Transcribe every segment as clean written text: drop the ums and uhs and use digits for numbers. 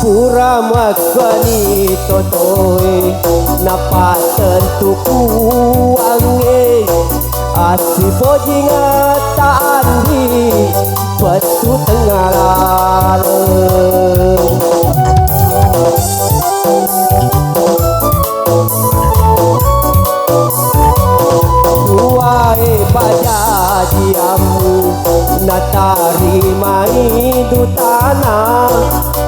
pura makwani totoe napa tentu kuange asi bojinga taandi batu tengah laleng duae pajajiamu natari mai dutana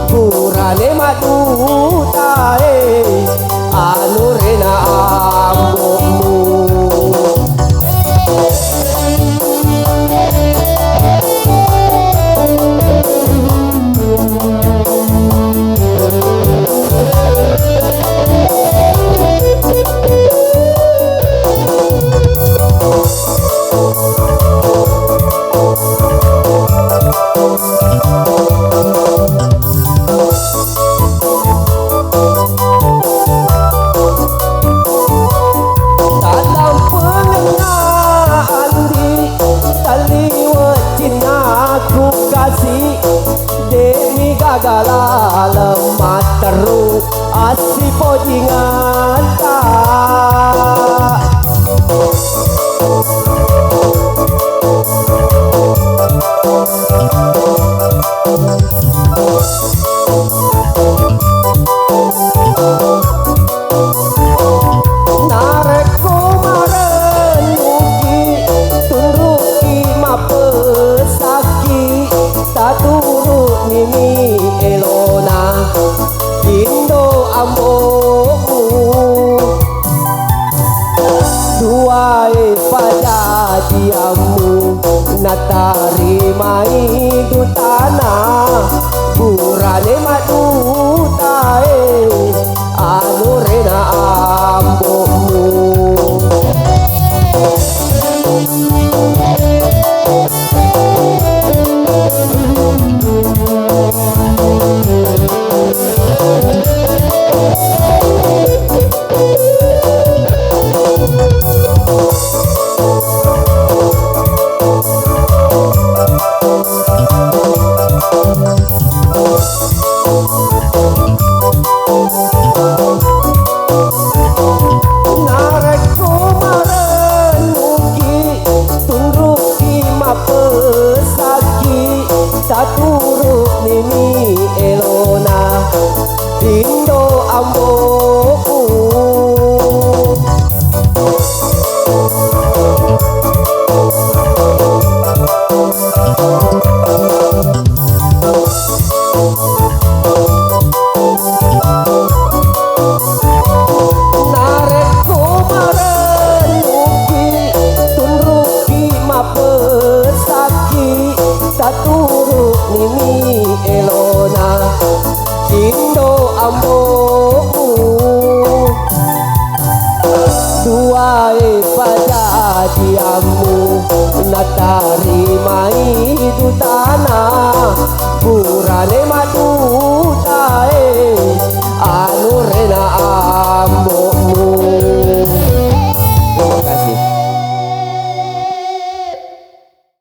purane madutae anu rena ambomu demi gagala lemah teruk asi pojingan tak nareko marenuki tunruki mapesaki taturut nini elona indo ambomu duae pajajiamu natari mai dutana purane madutae anu rena ambomu nareko marenuki tunruki mapesaki taturuk nini elona indo amboku nareko marenuki tunruki mapesaki taturuk nini elona indo amboku duae pajajiamu natari mai dutana purane